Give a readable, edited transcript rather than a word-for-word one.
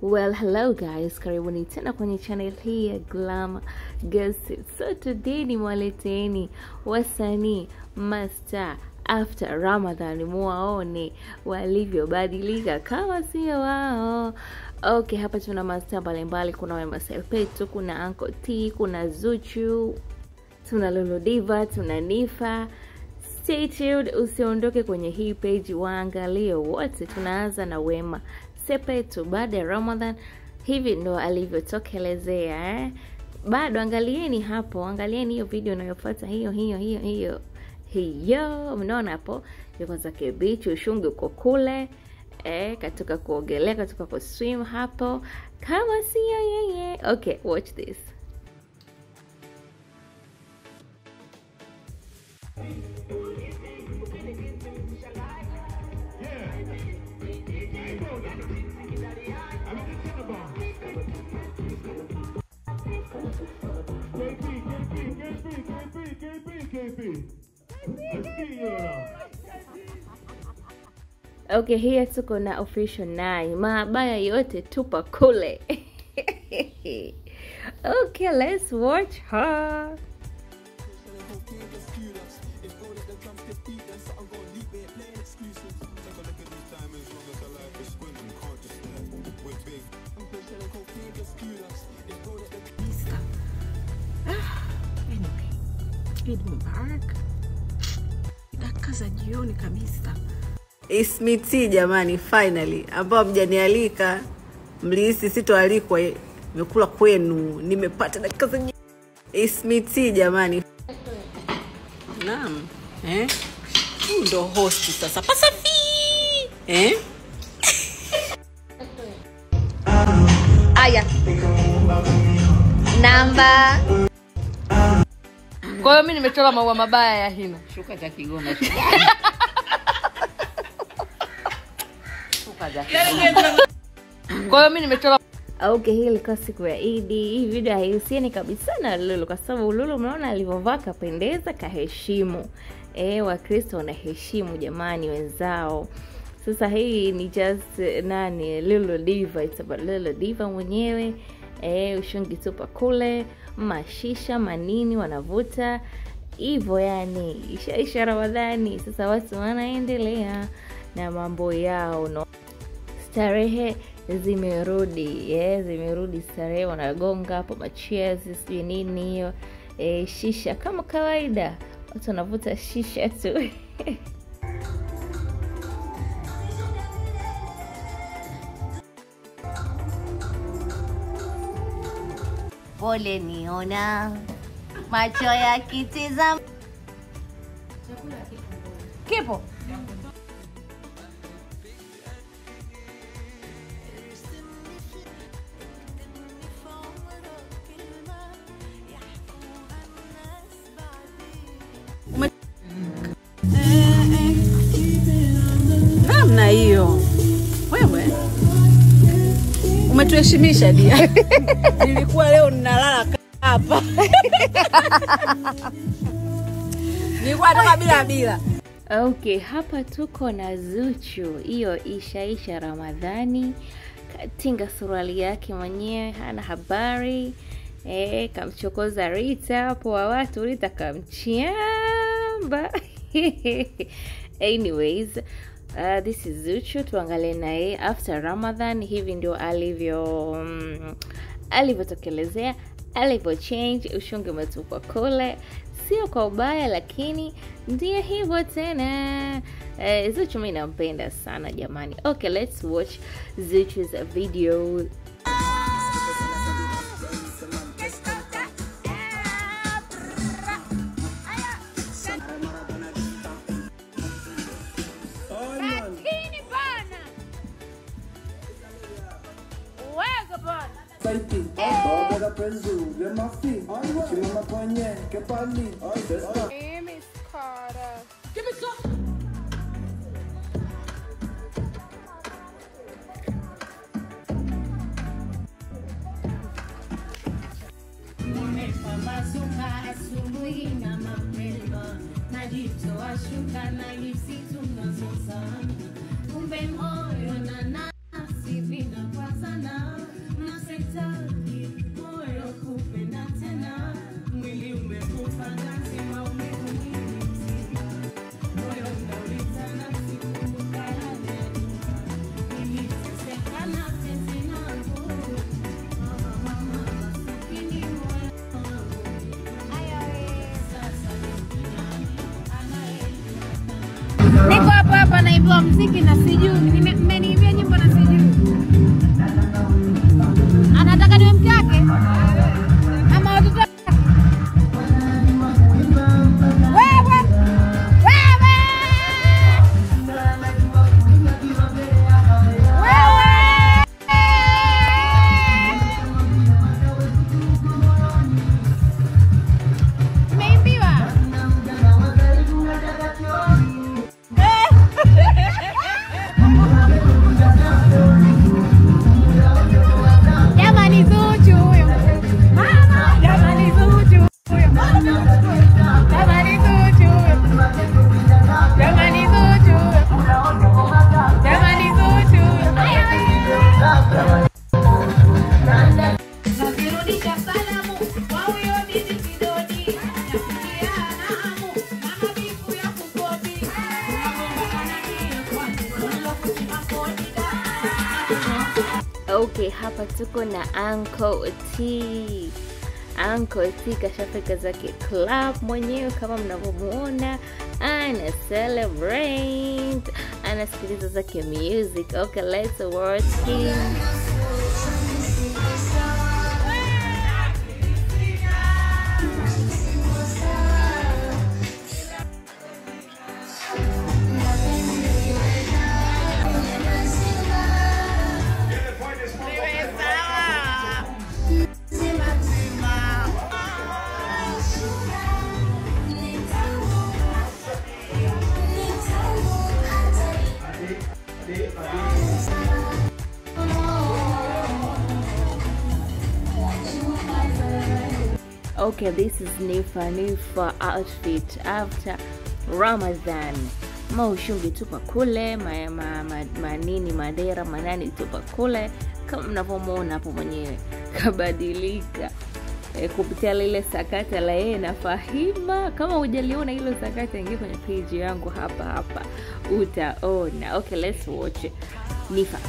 Well, hello guys, karibuni tena kwenye channel hii ya Glam Gossip. So today nimewaleteeni wasanii master after Ramadan, muwaone walivyobadilika kama sio wao. Okay, hapa tuna master mbalimbali, kuna Wema Sepetu, kuna Uncle T, kuna Zuchu, tuna Lulu Diva, tuna Nifa. Stay tuned, usiondoke kwenye hii page, waangalie wote. Tunaanza na Wema Sepetu. Baada ya Ramadan hivi ndo alivyotokelezea bado angalieni hapo, angalieni hiyo video inayofuata, hiyo mnaona hapo yuko zake beach, ushungi uko kule katoka kuogelea, katoka ku swim hapo kama sio yeye. Okay, watch this. Okay, here tuko na Official 9. Mabaya yote tupa kule. Okay, let's watch her. Dakika jioni kabisa. Ismiti jamani, finally ambao mjanialika, mlihisi sitoalikwa, nimekula kwenu, nimepata dakika za jioni. Ismiti jamani. Naam. Ndo host sasa. Pasafi. Aya. Namba. Kwa hiyo mimi nimechora maua mabaya ya hina. Shuka za Kigoma. Kwa hiyo mimi nimechora. Okay, hii ilikuwa siku ya Eid. Hii video haihusiani kabisa na Lulu, kwa sababu Lulu mnaona alivyovaa kapendeza, kaheshimu. Wakristo wanaheshimu jamani wenzao. Sasa hii ni just Lulu Diva, it's about Lulu Diva mwenyewe. Ushungi tupa kule, mashisha manini wanavuta hivyo, yani isha Ramadhani. Sasa watu wanaendelea na mambo yao, no. Starehe zimerudi, zimerudi starehe, wanagonga hapo macheers sijui nini hiyo. Shisha kama kawaida, watu wanavuta shisha tu. Pole niona macho ya kitizama. Kipo namna hiyo. Wewe umetuheshimisha dia. Nilikuwa leo ninalala hapa. Nilikuwa toka bila. Okay, hapa tuko na Zuchu. Hiyo isha Ramadhani. Katinga suruali yake mwenyewe, hana habari. Kamchokoza Rita hapo wa watu, Rita kamchiamba. Anyways, this is Zuchu. Tuangalie naye after Ramadan, hivi ndio alivyotokelezea, alivyo change, ushungi umetupa kule. Sio kwa ubaya, lakini ndiye hivyo tena. Zuchu mimi nampenda sana jamani. Okay, let's watch Zuchu's video. Kumbe moyo na nafsi vina kwa sana. naimba muziki na sijui. Mmeniimbia nyimbo na sijui. Anataka niwe mke wake? Ama watoto wake? Wewe! Wewe! Okay, hapa tuko na Uncle T. Uncle T kashafika zake club mwenyewe kama mnavyomuona, ana celebrate, anasikiliza zake music. Okay, let's watch him. Okay, this is Nifa outfit after Ramadan. Maushungi tupa kule, manini madera manani tupa kule. Kama mnavyomuona hapo mwenyewe kabadilika kupitia lile sakata la yeye na Fahima. Kama hujaliona hilo sakata, ingia kwenye page yangu hapa utaona. Okay, let's watch Nifa.